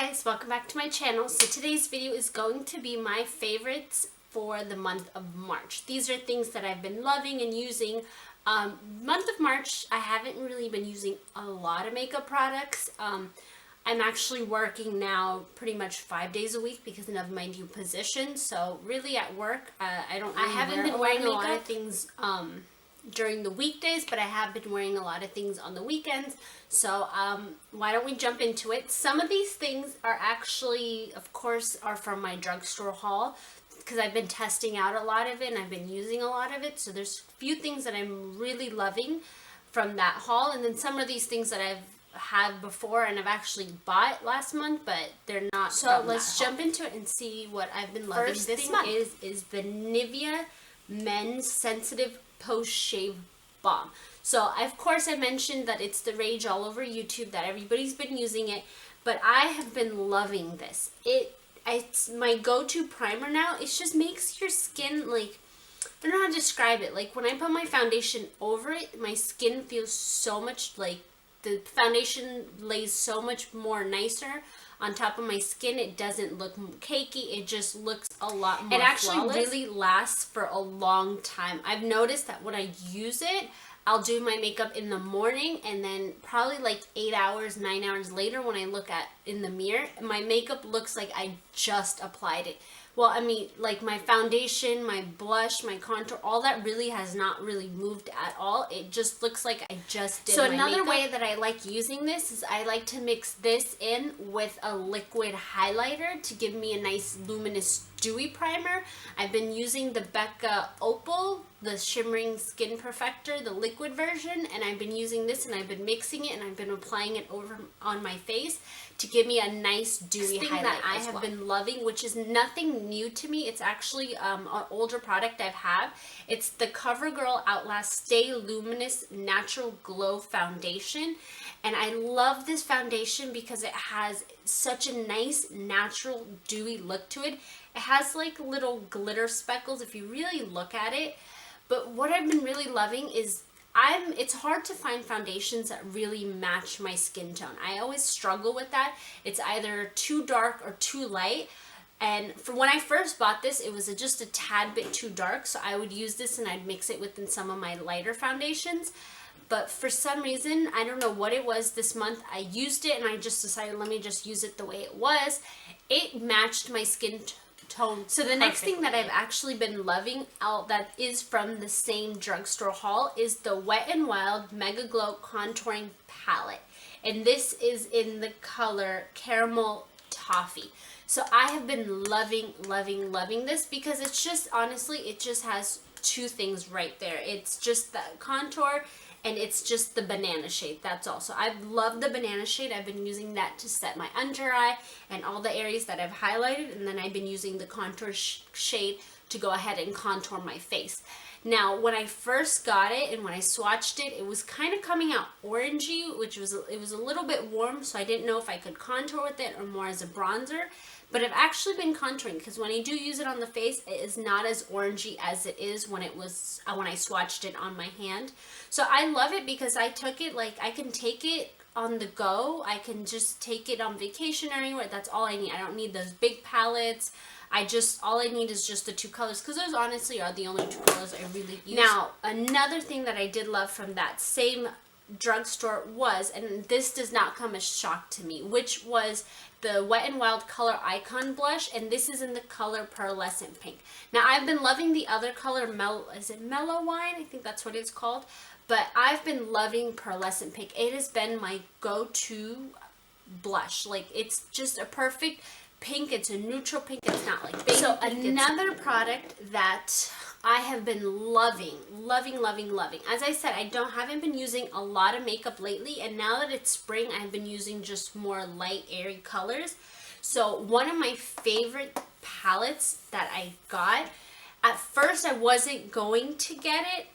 guys, welcome back to my channel. So today's video is going to be my favorites for the month of March. These are things that I've been loving and using. Month of March, I haven't really been using a lot of makeup products. I'm actually working now pretty much 5 days a week because of my new position. So really at work, I haven't been wearing a lot of things during the weekdays, but I have been wearing a lot of things on the weekends. So why don't we jump into it? Some of these things are actually, of course, are from my drugstore haul because I've been testing out a lot of it and I've been using a lot of it. So there's a few things that I'm really loving from that haul, and then some of these things that I've had before and I've actually bought last month, but they're not. So let's jump into it and see what I've been loving this month. Is the Nivea Men's Sensitive Post-Shave Balm. So of course I mentioned that it's the rage all over YouTube, that everybody's been using it, but I have been loving this. It's my go-to primer now. It just makes your skin, like, I don't know how to describe it. Like when I put my foundation over it, my skin feels so much like the foundation lays so much more nicer on top of my skin. It doesn't look cakey. It just looks a lot more flawless. Really lasts for a long time. I've noticed that when I use it, I'll do my makeup in the morning, and then probably like 8 hours, 9 hours later when I look at in the mirror, my makeup looks like I just applied it. Well, I mean, like my foundation, my blush, my contour, all that really has not really moved at all. It just looks like I just did my makeup. So another way that I like using this is I like to mix this in with a liquid highlighter to give me a nice luminous dewy primer. I've been using the Becca Opal, the Shimmering Skin Perfector, the liquid version, and I've been using this and I've been mixing it and I've been applying it over on my face to give me a nice dewy highlight that I have been loving, which is nothing new to me. It's actually an older product I've had. It's the CoverGirl Outlast Stay Luminous Natural Glow Foundation, and I love this foundation because it has such a nice natural dewy look to it. It has like little glitter speckles if you really look at it. But what I've been really loving is it's hard to find foundations that really match my skin tone. I always struggle with that. It's either too dark or too light. And for when I first bought this, it was just a tad bit too dark. So I would use this and I'd mix it within some of my lighter foundations. But for some reason, I don't know what it was this month, I used it and I just decided, let me just use it the way it was. It matched my skin tone. So the next thing that I've actually been loving that is from the same drugstore haul is the Wet n Wild Mega Glow Contouring Palette. And this is in the color Caramel Toffee. So I have been loving this because it's just, honestly, it just has two things right there. It's just the contour and it's just the banana shade. That's all. So I've loved the banana shade. I've been using that to set my under eye and all the areas that I've highlighted, and then I've been using the contour shade to go ahead and contour my face. Now, when I first got it and when I swatched it, it was kind of coming out orangey, it was a little bit warm, so I didn't know if I could contour with it or more as a bronzer. But I've actually been contouring because when I do use it on the face, it is not as orangey as it is when I swatched it on my hand. So I love it because I took it, like, I can take it on the go. I can just take it on vacation or anywhere. That's all I need. I don't need those big palettes. All I need is just the two colors, because those honestly are the only two colors I really use. Now, another thing that I did love from that same drugstore was, and this does not come as shock to me, which was the Wet n Wild Color Icon Blush, and this is in the color Pearlescent Pink. Now, I've been loving the other color, is it Mellow Wine? I think that's what it's called. But I've been loving Pearlescent Pink. It has been my go-to blush. Like, it's just a perfect pink. It's a neutral pink. It's not like baby pink. So another product that I have been loving. As I said, I haven't been using a lot of makeup lately, and now that it's spring, I've been using just more light, airy colors. So one of my favorite palettes that I got, at first I wasn't going to get it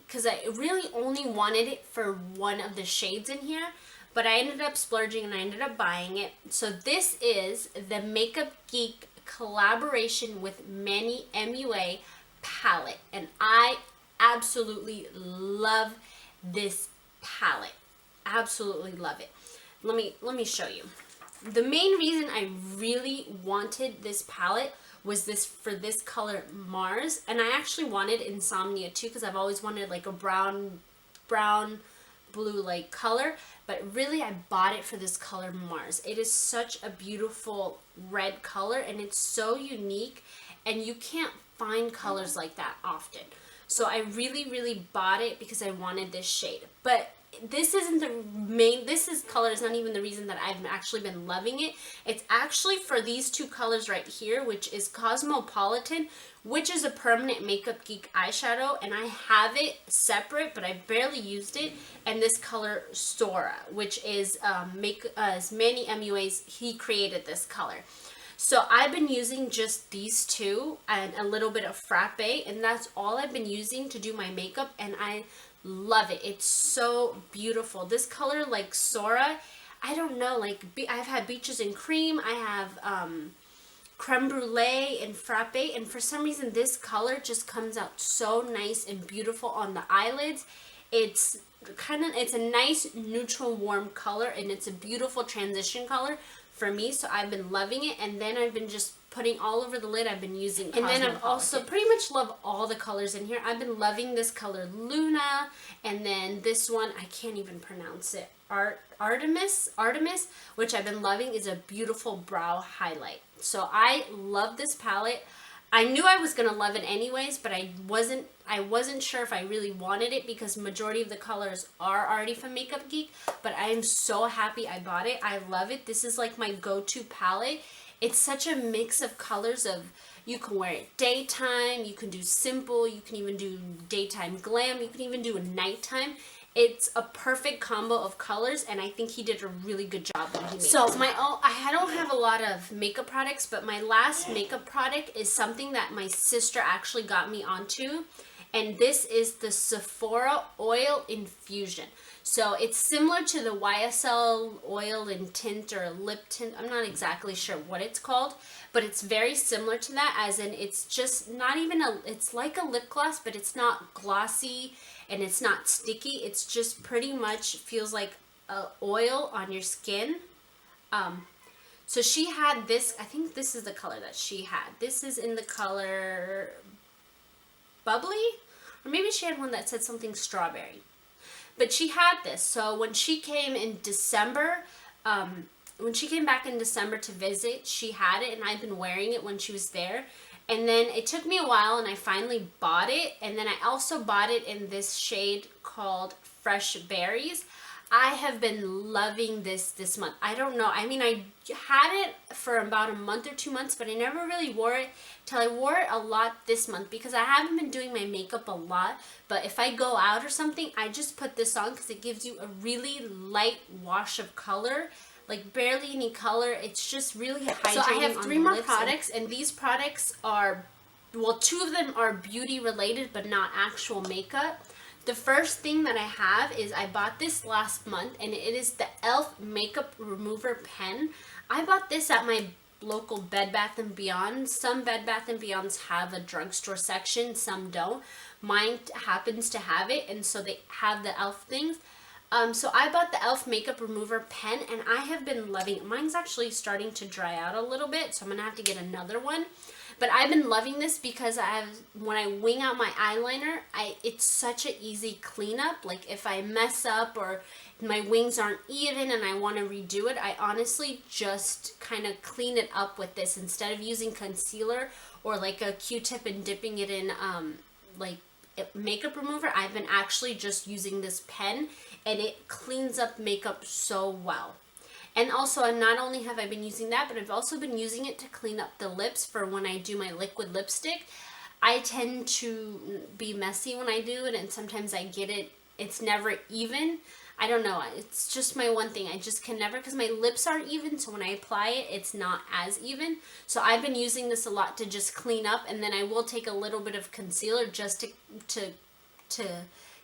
because I really only wanted it for one of the shades in here, but I ended up splurging and I ended up buying it. So this is the Makeup Geek collaboration with Manny MUA palette, and I absolutely love this palette. Absolutely love it. Let me show you. the main reason I really wanted this palette was for this color Mars, and I actually wanted Insomnia too because I've always wanted like a brown blue like color, but really I bought it for this color Mars. It is such a beautiful red color and it's so unique, and you can't find colors like that often. So I really bought it because I wanted this shade. But this isn't the main, color is not even the reason that I've actually been loving it. It's actually for these two colors right here, which is Cosmopolitan, which is a Permanent Makeup Geek eyeshadow, and I have it separate, but I barely used it, and this color Sora, which is as Manny MUA's, he created this color. So I've been using just these two and a little bit of Frappe, and that's all I've been using to do my makeup, and I love it. It's so beautiful. This color, like Sora, I don't know, like I've had Beaches and Cream, I have Creme Brulee and Frappe, and for some reason this color just comes out so nice and beautiful on the eyelids. It's a nice neutral warm color, and it's a beautiful transition color for me, so I've been loving it. And then I've been just putting all over the lid. I've been using Cosmopolitan. And then I've also pretty much love all the colors in here. I've been loving this color Luna, and then this one, I can't even pronounce it, Artemis, which I've been loving, is a beautiful brow highlight. So I love this palette. I knew I was gonna love it anyways, but I wasn't sure if I really wanted it because majority of the colors are already from Makeup Geek, but I am so happy I bought it. I love it. This is like my go-to palette. It's such a mix of colors of, you can wear it daytime, you can do simple, you can even do daytime glam, you can even do a nighttime. It's a perfect combo of colors, and I think he did a really good job when he made it. So I don't have a lot of makeup products, but my last makeup product is something that my sister actually got me onto, and this is the Sephora Oil Infusion. So it's similar to the YSL oil and tint or lip tint. I'm not exactly sure what it's called, but it's very similar to that, as in it's just not even it's like a lip gloss, but it's not glossy and it's not sticky. It's just pretty much feels like oil on your skin. So she had this, I think this is the color that she had. This is in the color Bubbly, or maybe she had one that said something strawberry. But she had this. So when she came in December, when she came back in December to visit, she had it, and I've been wearing it when she was there. And then it took me a while, and I finally bought it. And then I also bought it in this shade called Fresh Berries. I have been loving this month. I don't know. I mean, I had it for about a month or 2 months, but I never really wore it till I wore it a lot this month because I haven't been doing my makeup a lot. But if I go out or something, I just put this on because it gives you a really light wash of color. Like barely any color. It's just really hydrating. So I have 3 more products, and these products are, well, 2 of them are beauty related but not actual makeup. The first thing that I have is, I bought this last month, and it is the e.l.f. Makeup Remover Pen. I bought this at my local Bed Bath & Beyond. Some Bed Bath & Beyonds have a drugstore section, some don't. Mine happens to have it, and so they have the e.l.f. things. So I bought the e.l.f. Makeup Remover Pen, and I have been loving it. Mine's actually starting to dry out a little bit, so I'm going to have to get another one. But I've been loving this because when I wing out my eyeliner, it's such an easy cleanup. Like if I mess up or my wings aren't even and I want to redo it, I honestly just kind of clean it up with this instead of using concealer or like a Q-tip and dipping it in like makeup remover. I've been actually just using this pen, and it cleans up makeup so well. And also, not only have I been using that, but I've also been using it to clean up the lips for when I do my liquid lipstick. I tend to be messy when I do it, and sometimes I get it, it's never even. I don't know, it's just my one thing. I just can never, because my lips aren't even, so when I apply it, it's not as even. So I've been using this a lot to just clean up, and then I will take a little bit of concealer just to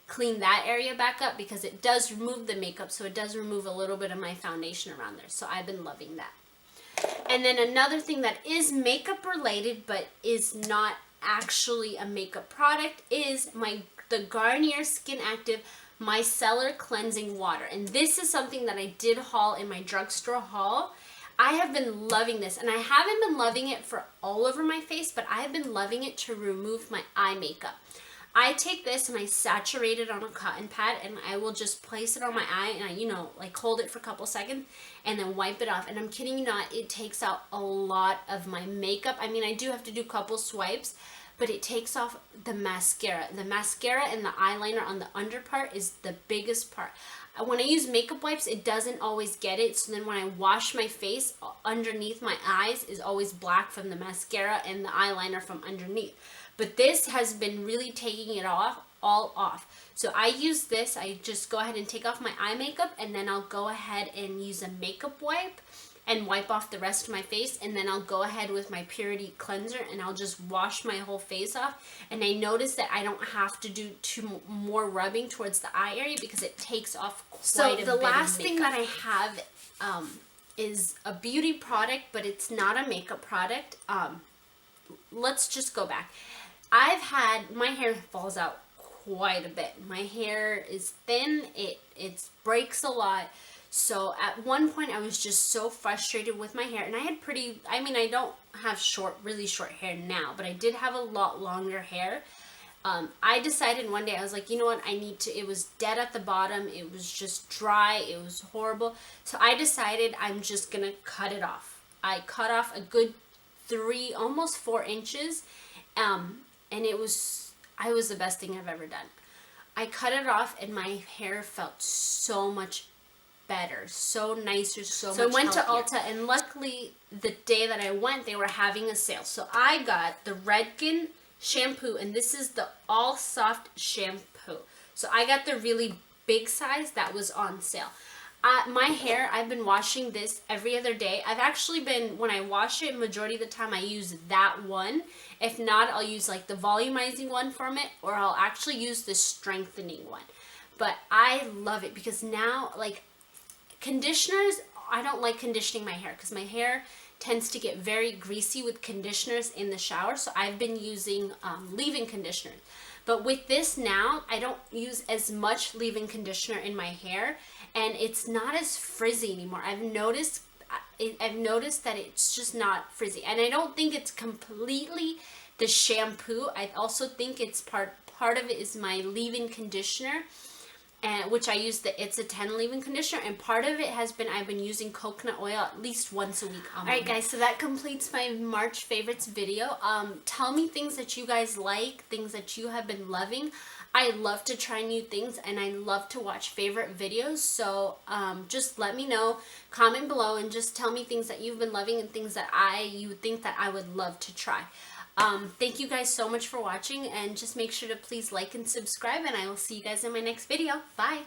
clean that area back up, because it does remove the makeup, so it does remove a little bit of my foundation around there. So I've been loving that. And then another thing that is makeup related but is not actually a makeup product is the Garnier Skin Active Micellar Cleansing Water. And this is something that I did haul in my drugstore haul. I have been loving this, and I haven't been loving it for all over my face, but I have been loving it to remove my eye makeup. I take this and I saturate it on a cotton pad, and I will just place it on my eye, and I, you know, like hold it for a couple seconds and then wipe it off. And I'm kidding you not, it takes out a lot of my makeup. I mean, I do have to do a couple swipes, but it takes off the mascara. The mascara and the eyeliner on the under part is the biggest part. When I use makeup wipes, it doesn't always get it. So then when I wash my face, underneath my eyes is always black from the mascara and the eyeliner from underneath. But this has been really taking it all off. So I use this, I just go ahead and take off my eye makeup, and then I'll go ahead and use a makeup wipe and wipe off the rest of my face, and then I'll go ahead with my Purity cleanser and I'll just wash my whole face off. And I notice that I don't have to do more rubbing towards the eye area because it takes off quite a bit. So the last thing that I have is a beauty product, but it's not a makeup product. Let's just go back. My hair falls out quite a bit. My hair is thin, it breaks a lot. So at one point I was just so frustrated with my hair, and I had I don't have really short hair now, but I did have a lot longer hair. I decided one day, I was like, you know what, it was dead at the bottom, it was just dry, it was horrible. So I decided I'm just gonna cut it off. I cut off a good 3, almost 4 inches, and it was the best thing I've ever done. I cut it off and my hair felt so much better, so nicer, so much healthier. So I went to Ulta, and luckily the day that I went, they were having a sale. So I got the Redken shampoo, and this is the All Soft shampoo. So I got the really big size that was on sale. My hair, I've been washing this every other day. I've actually been, when I wash it, majority of the time I use that one. If not, I'll use like the volumizing one from it, or I'll actually use the strengthening one. But I love it because now, like, conditioners, I don't like conditioning my hair because my hair tends to get very greasy with conditioners in the shower. So I've been using leave-in conditioner. But with this now, I don't use as much leave-in conditioner in my hair, and it's not as frizzy anymore. I've noticed that it's just not frizzy, and I don't think it's completely the shampoo. I also think it's part of it is my leave-in conditioner, and which I use it's a 10 leave-in conditioner, and part of it has been I've been using coconut oil at least once a week. Alright guys, so that completes my March favorites video. Tell me things that you guys like, things that you have been loving. I love to try new things, and I love to watch favorite videos, so just let me know, comment below, and just tell me things that you've been loving and things that you think that I would love to try. Thank you guys so much for watching, and just make sure to please like and subscribe, and I will see you guys in my next video. Bye!